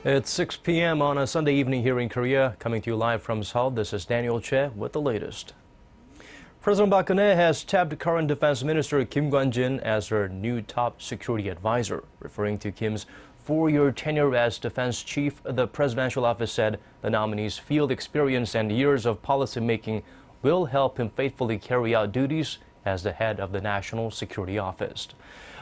It's 6 p.m. on a Sunday evening here in Korea. Coming to you live from Seoul, this is Daniel Che with the latest. President Park Geun-hye has tapped current Defense Minister Kim Kwan-jin as her new top security advisor. Referring to Kim's 4-year tenure as defense chief, the presidential office said the nominee's field experience and years of policymaking will help him faithfully carry out duties as the head of the National Security Office.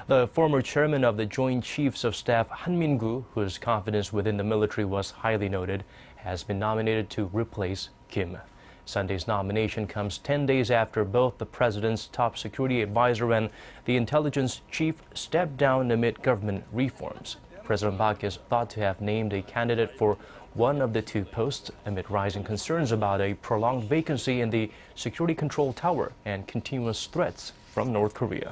The former chairman of the Joint Chiefs of Staff, Min-koo, whose confidence within the military was highly noted, has been nominated to replace Kim. Sunday's nomination comes 10 days after both the president's top security advisor and the intelligence chief stepped down amid government reforms. President Park is thought to have named a candidate for one of the two posts amid rising concerns about a prolonged vacancy in the security control tower and continuous threats from North Korea.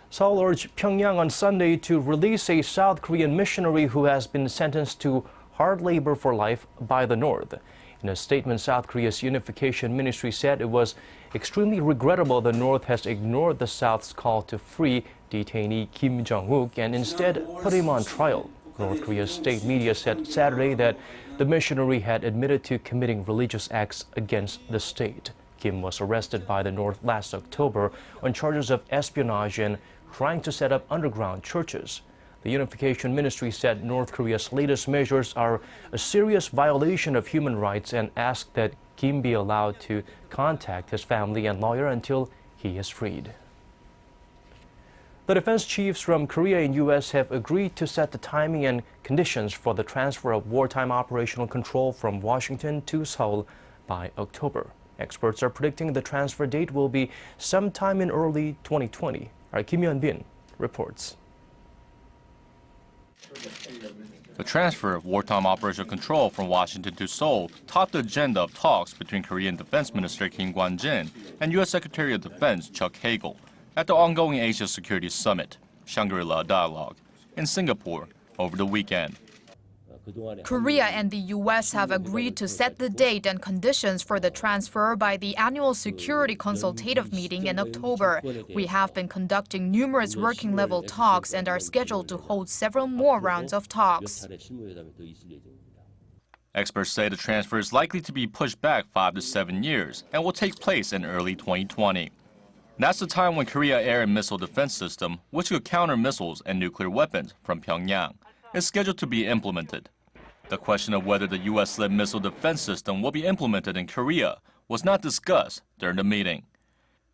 Seoul urged Pyongyang on Sunday to release a South Korean missionary who has been sentenced to hard labor for life by the North. In a statement, South Korea's Unification Ministry said it was extremely regrettable the North has ignored the South's call to free detainee Kim Jong-wook and instead put him on trial. North Korea's state media said Saturday that the missionary had admitted to committing religious acts against the state. Kim was arrested by the North last October on charges of espionage and trying to set up underground churches. The Unification Ministry said North Korea's latest measures are a serious violation of human rights and asked that Kim be allowed to contact his family and lawyer until he is freed. The defense chiefs from Korea and U.S. have agreed to set the timing and conditions for the transfer of wartime operational control from Washington to Seoul by October. Experts are predicting the transfer date will be sometime in early 2020. Our Kim Hyun-bin reports. The transfer of wartime operational control from Washington to Seoul topped the agenda of talks between Korean Defense Minister Kim Kwan-jin and U.S. Secretary of Defense Chuck Hagel at the ongoing Asia Security Summit, Shangri-La Dialogue, in Singapore over the weekend. Korea and the U.S. have agreed to set the date and conditions for the transfer by the annual security consultative meeting in October. We have been conducting numerous working-level talks and are scheduled to hold several more rounds of talks. Experts say the transfer is likely to be pushed back 5 to 7 years and will take place in early 2020. That's the time when Korea Air and Missile Defense System, which could counter missiles and nuclear weapons from Pyongyang, is scheduled to be implemented. The question of whether the U.S.-led missile defense system will be implemented in Korea was not discussed during the meeting.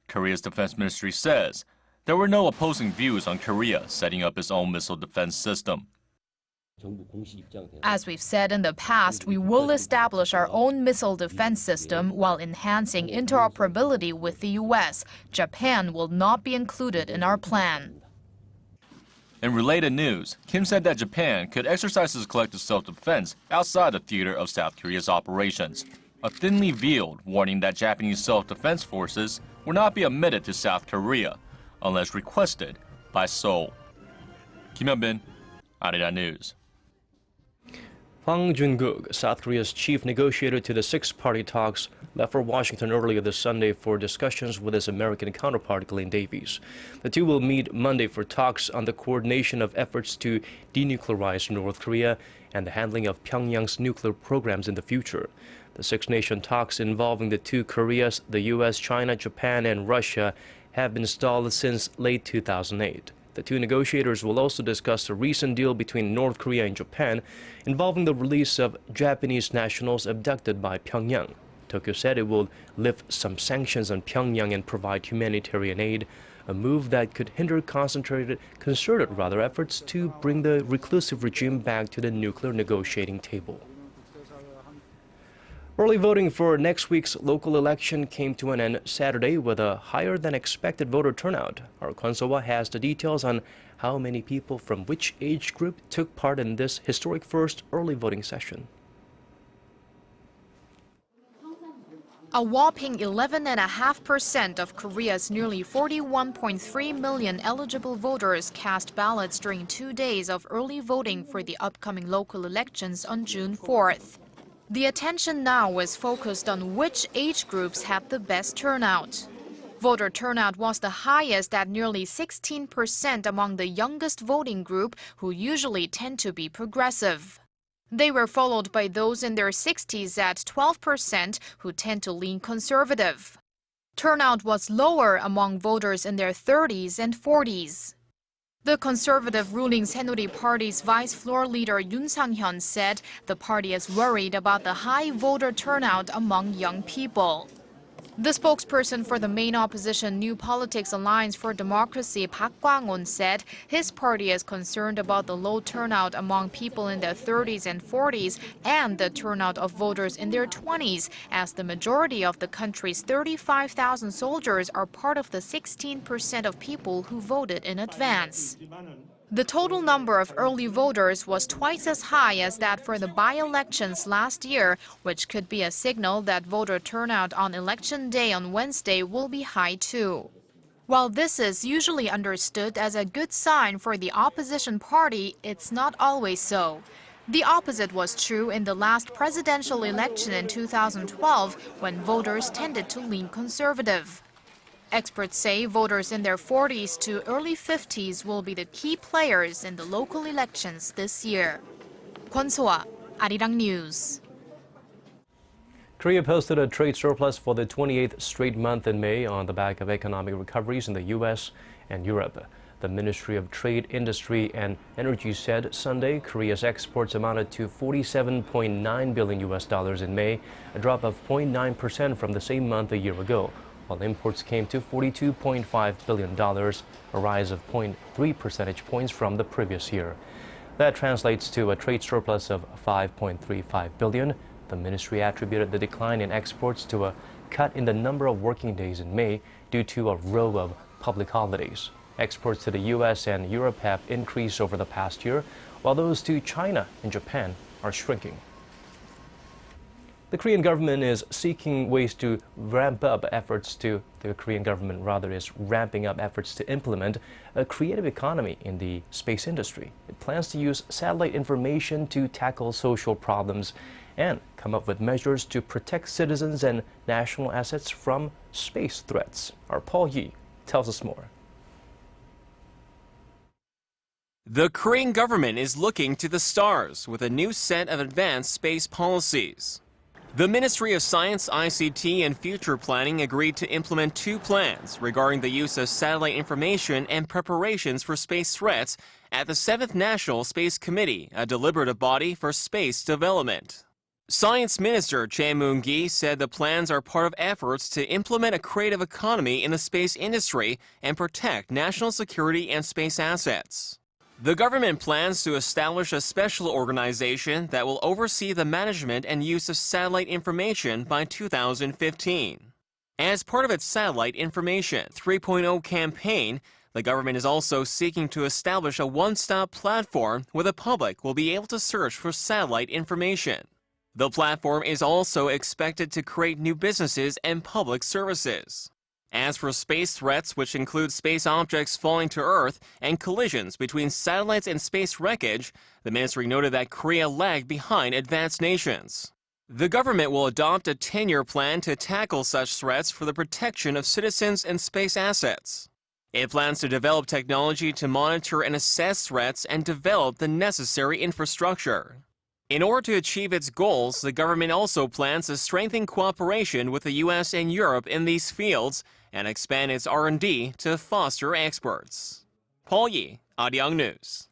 Korea's defense ministry says there were no opposing views on Korea setting up its own missile defense system. As we've said in the past, we will establish our own missile defense system while enhancing interoperability with the U.S. Japan will not be included in our plan. In related news, Kim said that Japan could exercise its collective self-defense outside the theater of South Korea's operations, a thinly veiled warning that Japanese self-defense forces will not be admitted to South Korea unless requested by Seoul. Kim Hyun-bin, Arirang News. Park Geun-hye, South Korea's chief negotiator to the six-party talks, left for Washington earlier this Sunday for discussions with his American counterpart, Glenn Davies. The two will meet Monday for talks on the coordination of efforts to denuclearize North Korea and the handling of Pyongyang's nuclear programs in the future. The six-nation talks involving the two Koreas, the U.S., China, Japan, and Russia, have been stalled since late 2008. The two negotiators will also discuss the recent deal between North Korea and Japan involving the release of Japanese nationals abducted by Pyongyang. Tokyo said it will lift some sanctions on Pyongyang and provide humanitarian aid, a move that could hinder concerted efforts to bring the reclusive regime back to the nuclear negotiating table. Early voting for next week's local election came to an end Saturday with a higher-than-expected voter turnout. Our Kwon So-hwa has the details on how many people from which age group took part in this historic first early voting session. A whopping 11.5% of Korea's nearly 41.3 million eligible voters cast ballots during 2 days of early voting for the upcoming local elections on June 4th. The attention now was focused on which age groups had the best turnout. Voter turnout was the highest at nearly 16% among the youngest voting group, who usually tend to be progressive. They were followed by those in their 60s at 12%, who tend to lean conservative. Turnout was lower among voters in their 30s and 40s. The conservative ruling Saenuri Party's vice floor leader Yoon Sang-hyun said the party is worried about the high voter turnout among young people. The spokesperson for the main opposition New Politics Alliance for Democracy, Park Geun-hye, said his party is concerned about the low turnout among people in their 30s and 40s and the turnout of voters in their 20s, as the majority of the country's 35,000 soldiers are part of the 16% of people who voted in advance. The total number of early voters was twice as high as that for the by-elections last year, which could be a signal that voter turnout on election day on Wednesday will be high too. While this is usually understood as a good sign for the opposition party, it's not always so. The opposite was true in the last presidential election in 2012, when voters tended to lean conservative. Experts say voters in their 40s to early 50s will be the key players in the local elections this year. Kwon-soa, Arirang News. Korea posted a trade surplus for the 28th straight month in May on the back of economic recoveries in the U.S. and Europe. The Ministry of Trade, Industry and Energy said Sunday Korea's exports amounted to $47.9 billion in May, a drop of 0.9% from the same month a year ago, while imports came to $42.5 billion, a rise of 0.3 percentage points from the previous year. That translates to a trade surplus of $5.35 billion. The ministry attributed the decline in exports to a cut in the number of working days in May due to a row of public holidays. Exports to the U.S. and Europe have increased over the past year, while those to China and Japan are shrinking. The Korean government is seeking ways to ramping up efforts to implement a creative economy in the space industry. It plans to use satellite information to tackle social problems and come up with measures to protect citizens and national assets from space threats. Our Paul Yi tells us more. The Korean government is looking to the stars with a new set of advanced space policies. The Ministry of Science, ICT and Future Planning agreed to implement two plans regarding the use of satellite information and preparations for space threats at the 7th National Space Committee, a deliberative body for space development. Science Minister Min-koo said the plans are part of efforts to implement a creative economy in the space industry and protect national security and space assets. The government plans to establish a special organization that will oversee the management and use of satellite information by 2015. As part of its Satellite Information 3.0 campaign, the government is also seeking to establish a one-stop platform where the public will be able to search for satellite information. The platform is also expected to create new businesses and public services. As for space threats, which include space objects falling to Earth and collisions between satellites and space wreckage, the ministry noted that Korea lagged behind advanced nations. The government will adopt a tenure plan to tackle such threats for the protection of citizens and space assets. It plans to develop technology to monitor and assess threats and develop the necessary infrastructure. In order to achieve its goals, the government also plans to strengthen cooperation with the U.S. and Europe in these fields and expand its R&D to foster exports. Paul Yi, Arirang News.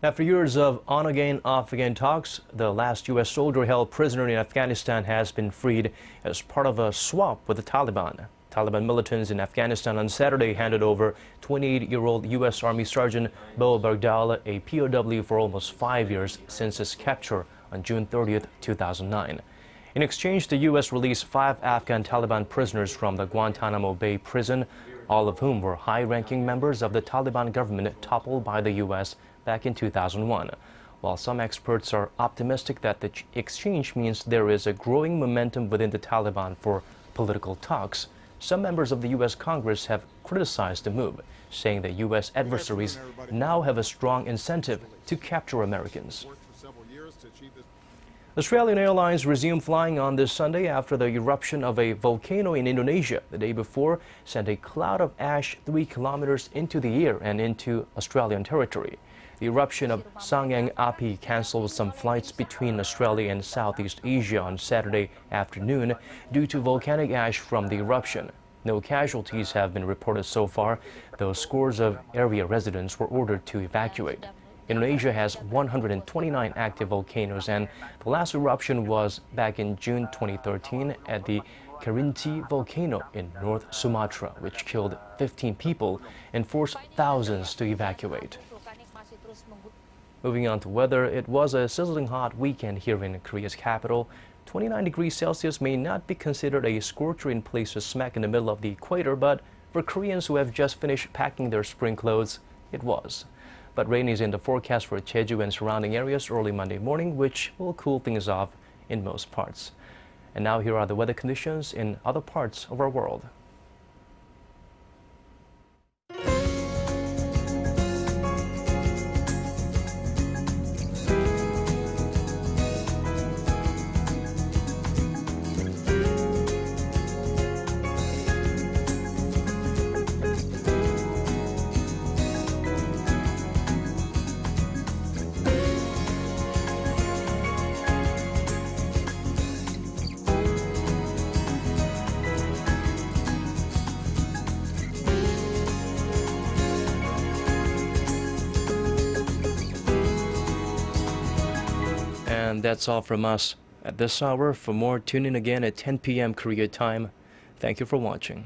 After years of on-again, off-again talks, the last U.S. soldier held prisoner in Afghanistan has been freed as part of a swap with the Taliban. Taliban militants in Afghanistan on Saturday handed over 28-year-old U.S. Army Sergeant Bo Bergdahl, a POW for almost 5 years since his capture on June 30, 2009. In exchange, the U.S. released 5 Afghan Taliban prisoners from the Guantanamo Bay prison, all of whom were high-ranking members of the Taliban government toppled by the U.S. back in 2001. While some experts are optimistic that the exchange means there is a growing momentum within the Taliban for political talks, some members of the U.S. Congress have criticized the move, saying that U.S. adversaries now have a strong incentive to capture Americans. Australian Airlines resumed flying on this Sunday after the eruption of a volcano in Indonesia the day before sent a cloud of ash 3 kilometers into the air and into Australian territory. The eruption of Sangyan Api canceled some flights between Australia and Southeast Asia on Saturday afternoon due to volcanic ash from the eruption. No casualties have been reported so far, though scores of area residents were ordered to evacuate. Indonesia has 129 active volcanoes, and the last eruption was back in June 2013 at the Kerinci volcano in North Sumatra, which killed 15 people and forced thousands to evacuate. Moving on to weather, it was a sizzling hot weekend here in Korea's capital. 29 degrees Celsius may not be considered a scorcher in places smack in the middle of the equator, but for Koreans who have just finished packing their spring clothes, it was. But rain is in the forecast for Jeju and surrounding areas early Monday morning, which will cool things off in most parts. And now here are the weather conditions in other parts of our world. And that's all from us at this hour. For more, tune in again at 10 p.m. Korea time. Thank you for watching.